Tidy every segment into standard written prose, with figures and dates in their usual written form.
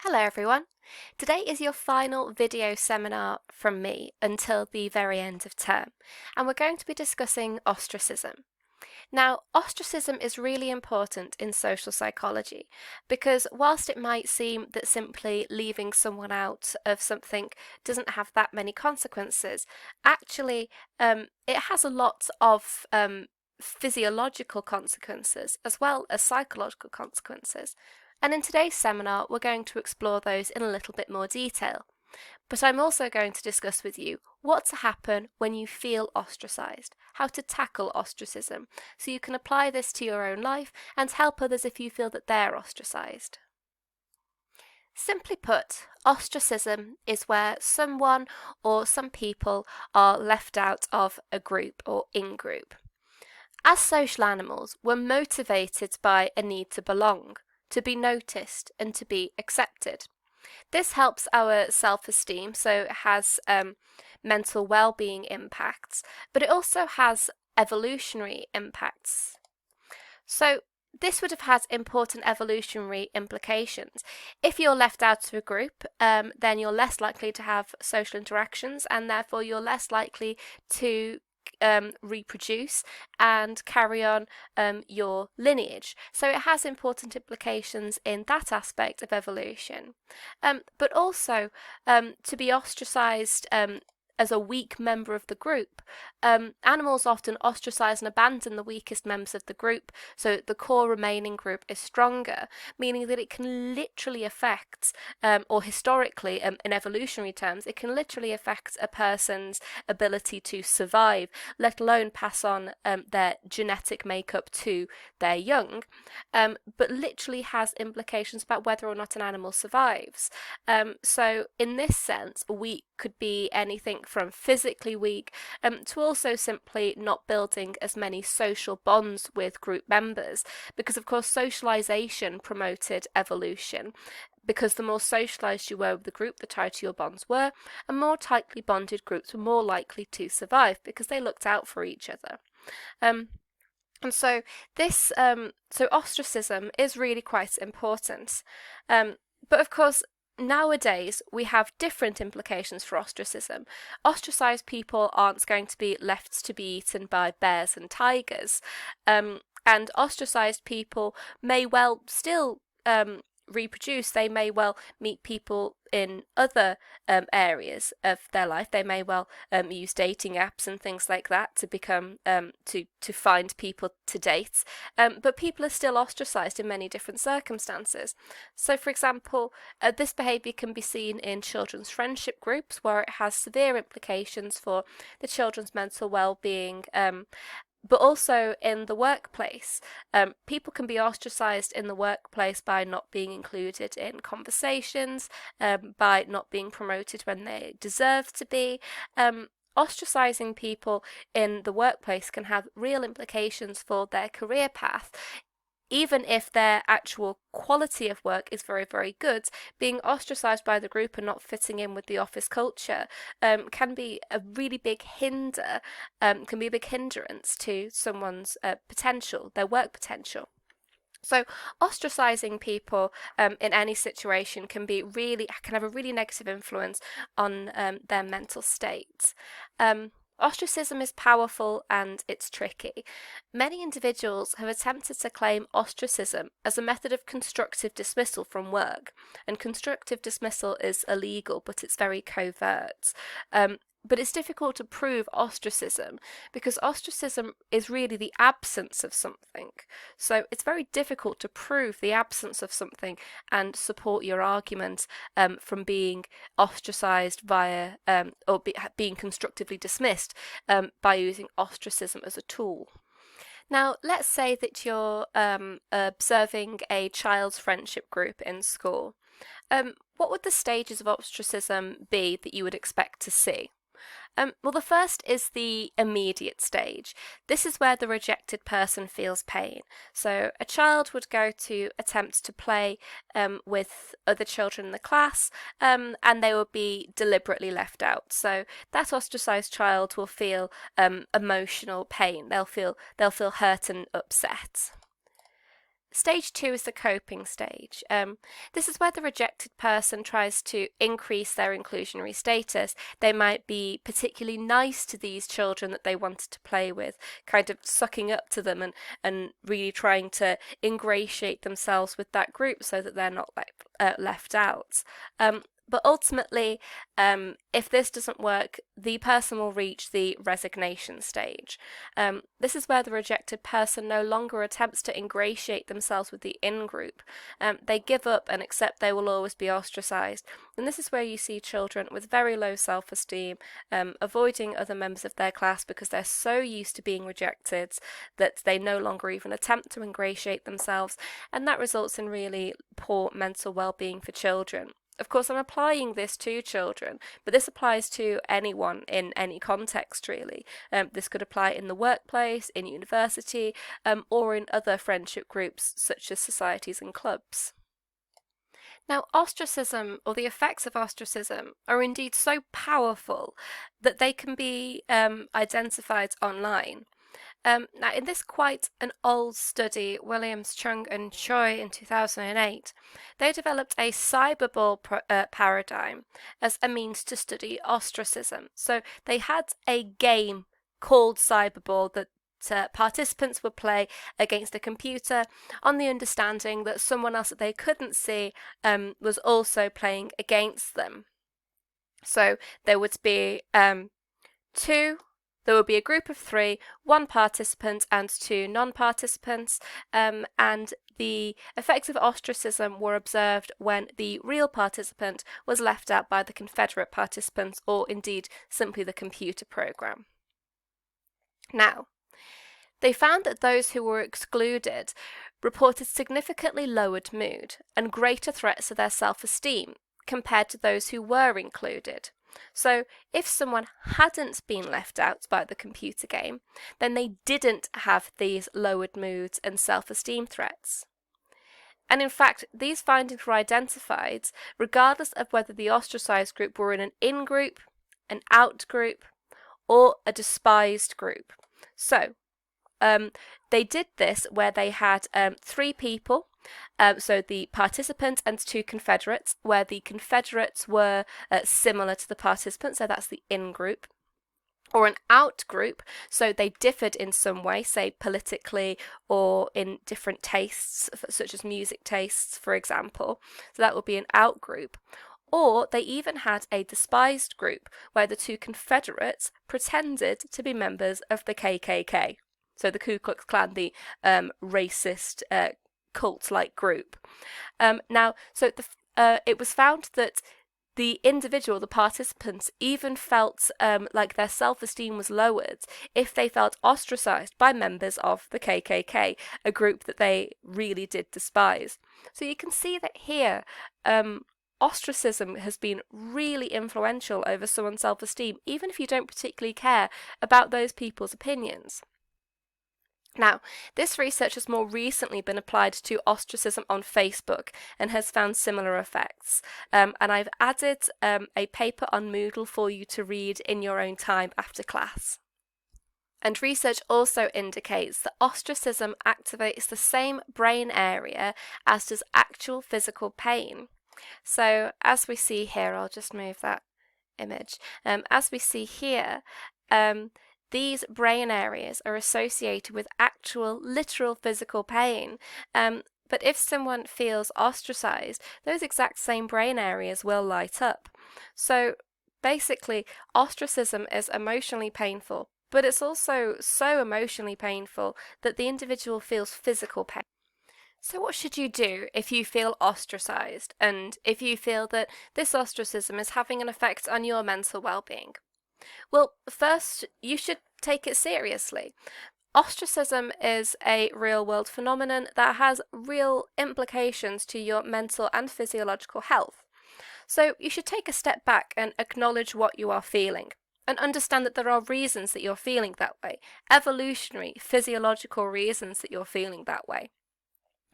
Hello everyone. Today is your final video seminar from me until the very end of term, and we're going to be discussing ostracism. Now, ostracism is really important in social psychology because whilst it might seem that simply leaving someone out of something doesn't have that many consequences, actually it has a lot of physiological consequences as well as psychological consequences. And in today's seminar, we're going to explore those in a little bit more detail. But I'm also going to discuss with you what to happen when you feel ostracised, how to tackle ostracism, so you can apply this to your own life and help others if you feel that they're ostracised. Simply put, ostracism is where someone or some people are left out of a group or in-group. As social animals, we're motivated by a need to belong, to be noticed and to be accepted. This helps our self-esteem, so it has mental well-being impacts, but it also has evolutionary impacts. So this would have had important evolutionary implications. If you're left out of a group, then you're less likely to have social interactions, and therefore you're less likely to reproduce and carry on your lineage. So it has important implications in that aspect of evolution. But also to be ostracized as a weak member of the group. Animals often ostracize and abandon the weakest members of the group so the core remaining group is stronger, meaning that it can literally affect, or historically, in evolutionary terms, it can literally affect a person's ability to survive, let alone pass on their genetic makeup to their young, but literally has implications about whether or not an animal survives. So in this sense, weak could be anything from physically weak to also simply not building as many social bonds with group members, because of course socialization promoted evolution, because the more socialized you were with the group, the tighter your bonds were, and more tightly bonded groups were more likely to survive because they looked out for each other. And so this, so ostracism is really quite important. But of course, nowadays we have different implications for ostracism. Ostracized people aren't going to be left to be eaten by bears and tigers. And ostracized people may well still reproduce. They may well meet people in other areas of their life. They may well use dating apps and things like that to become to find people to date. But people are still ostracized in many different circumstances. So, for example, this behaviour can be seen in children's friendship groups, where it has severe implications for the children's mental well-being. But also in the workplace. People can be ostracized in the workplace by not being included in conversations, by not being promoted when they deserve to be. Ostracizing people in the workplace can have real implications for their career path. Even if their actual quality of work is very, very good, being ostracized by the group and not fitting in with the office culture can be a really big can be a big hindrance to someone's potential, their work potential. So ostracizing people in any situation can have a really negative influence on their mental state. Ostracism is powerful and it's tricky. Many individuals have attempted to claim ostracism as a method of constructive dismissal from work, and constructive dismissal is illegal, but it's very covert. But it's difficult to prove ostracism because ostracism is really the absence of something. So it's very difficult to prove the absence of something and support your argument from being ostracized via being constructively dismissed by using ostracism as a tool. Now, let's say that you're observing a child's friendship group in school. What would the stages of ostracism be that you would expect to see? Well, the first is the immediate stage. This is where the rejected person feels pain. So a child would go to attempt to play with other children in the class, and they will be deliberately left out. So that ostracized child will feel emotional pain. They'll feel hurt and upset. Stage 2 is the coping stage. This is where the rejected person tries to increase their inclusionary status. They might be particularly nice to these children that they wanted to play with, kind of sucking up to them and really trying to ingratiate themselves with that group so that they're not left out. But ultimately, if this doesn't work, the person will reach the resignation stage. This is where the rejected person no longer attempts to ingratiate themselves with the in-group. They give up and accept they will always be ostracized. And this is where you see children with very low self-esteem avoiding other members of their class because they're so used to being rejected that they no longer even attempt to ingratiate themselves. And that results in really poor mental well-being for children. Of course, I'm applying this to children, but this applies to anyone in any context, really. This could apply in the workplace, in university, or in other friendship groups, such as societies and clubs. Now, ostracism, or the effects of ostracism, are indeed so powerful that they can be identified online. Now, in this quite an old study, Williams, Chung and Choi in 2008, they developed a cyberball paradigm as a means to study ostracism. So they had a game called cyberball that participants would play against a computer on the understanding that someone else that they couldn't see was also playing against them. So there would be there would be a group of 3, 1 participant and 2 non-participants, and the effects of ostracism were observed when the real participant was left out by the Confederate participants, or indeed simply the computer program. Now, they found that those who were excluded reported significantly lowered mood and greater threats to their self-esteem compared to those who were included. So if someone hadn't been left out by the computer game, then they didn't have these lowered moods and self-esteem threats. And in fact, these findings were identified regardless of whether the ostracized group were in an in-group, an out-group, or a despised group. So they did this where they had 3 people, so the participant and 2 Confederates, where the Confederates were similar to the participants, so that's the in-group, or an out-group, so they differed in some way, say politically or in different tastes, such as music tastes, for example, so that would be an out-group. Or they even had a despised group, where the 2 Confederates pretended to be members of the KKK. So the Ku Klux Klan, the racist cult-like group. Now, so it was found that the individual, the participants, even felt like their self-esteem was lowered if they felt ostracized by members of the KKK, a group that they really did despise. So you can see that here, ostracism has been really influential over someone's self-esteem, even if you don't particularly care about those people's opinions. Now, this research has more recently been applied to ostracism on Facebook and has found similar effects. And I've added a paper on Moodle for you to read in your own time after class. And research also indicates that ostracism activates the same brain area as does actual physical pain. So as we see here, I'll just move that image. As we see here, these brain areas are associated with actual literal physical pain. But if someone feels ostracized, those exact same brain areas will light up. So basically, ostracism is emotionally painful, but it's also so emotionally painful that the individual feels physical pain. So what should you do if you feel ostracized and if you feel that this ostracism is having an effect on your mental well-being? Well, first, you should take it seriously. Ostracism is a real-world phenomenon that has real implications to your mental and physiological health. So you should take a step back and acknowledge what you are feeling, and understand that there are reasons that you're feeling that way, evolutionary, physiological reasons that you're feeling that way.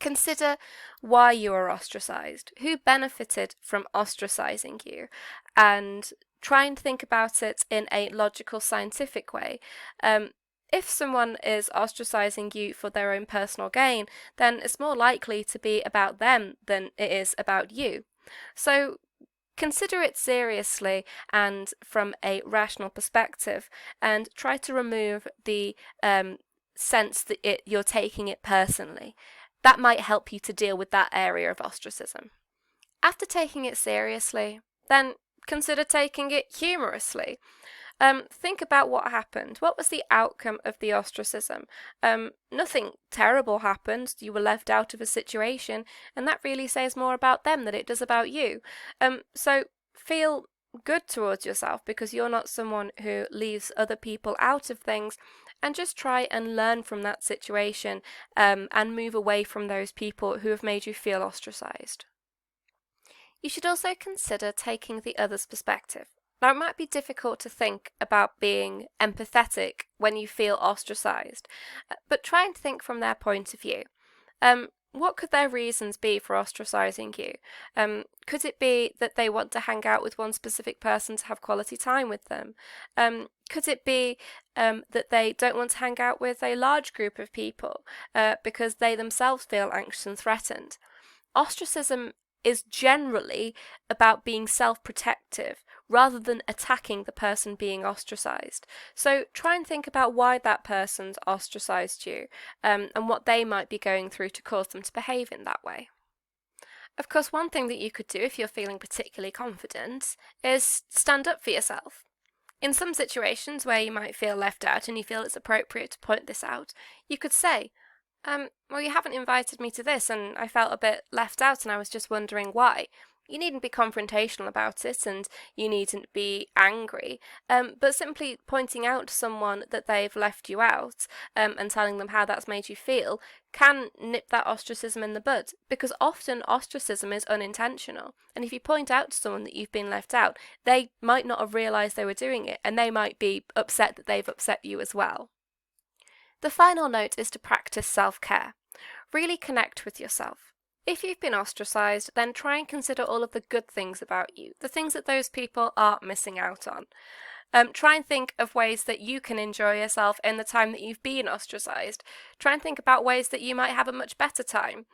Consider why you are ostracized, who benefited from ostracizing you, and try and think about it in a logical, scientific way. if someone is ostracizing you for their own personal gain, then it's more likely to be about them than it is about you. So consider it seriously and from a rational perspective, and try to remove the sense that you're taking it personally. That might help you to deal with that area of ostracism. After taking it seriously, then consider taking it humorously. Think about what happened. What was the outcome of the ostracism? Nothing terrible happened. You were left out of a situation, and that really says more about them than it does about you. So feel good towards yourself because you're not someone who leaves other people out of things, and just try and learn from that situation, and move away from those people who have made you feel ostracized. You should also consider taking the other's perspective. Now, it might be difficult to think about being empathetic when you feel ostracized, but try and think from their point of view. What could their reasons be for ostracizing you? Could it be that they want to hang out with one specific person to have quality time with them? Could it be that they don't want to hang out with a large group of people because they themselves feel anxious and threatened? Ostracism is generally about being self-protective rather than attacking the person being ostracized. So try and think about why that person's ostracized you, and what they might be going through to cause them to behave in that way. Of course, one thing that you could do if you're feeling particularly confident is stand up for yourself. In some situations where you might feel left out and you feel it's appropriate to point this out, you could say, well, you haven't invited me to this, and I felt a bit left out, and I was just wondering why. You needn't be confrontational about it, and you needn't be angry, but simply pointing out to someone that they've left you out, and telling them how that's made you feel, can nip that ostracism in the bud, because often ostracism is unintentional, and if you point out to someone that you've been left out, they might not have realised they were doing it, and they might be upset that they've upset you as well. The final note is to practice self-care. Really connect with yourself. If you've been ostracized, then try and consider all of the good things about you, the things that those people are missing out on. Try and think of ways that you can enjoy yourself in the time that you've been ostracized. Try and think about ways that you might have a much better time.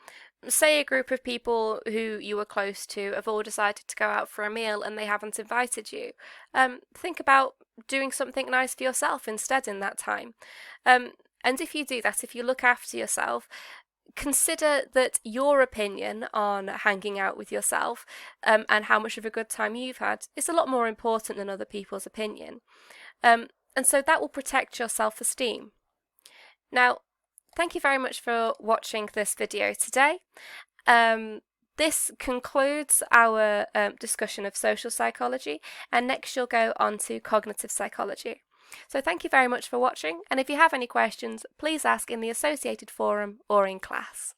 Say a group of people who you were close to have all decided to go out for a meal and they haven't invited you. Think about doing something nice for yourself instead in that time. And if you do that, if you look after yourself, consider that your opinion on hanging out with yourself, and how much of a good time you've had, is a lot more important than other people's opinion. And so that will protect your self-esteem. Now, thank you very much for watching this video today. This concludes our discussion of social psychology, and next you'll go on to cognitive psychology. So thank you very much for watching, and if you have any questions, please ask in the associated forum or in class.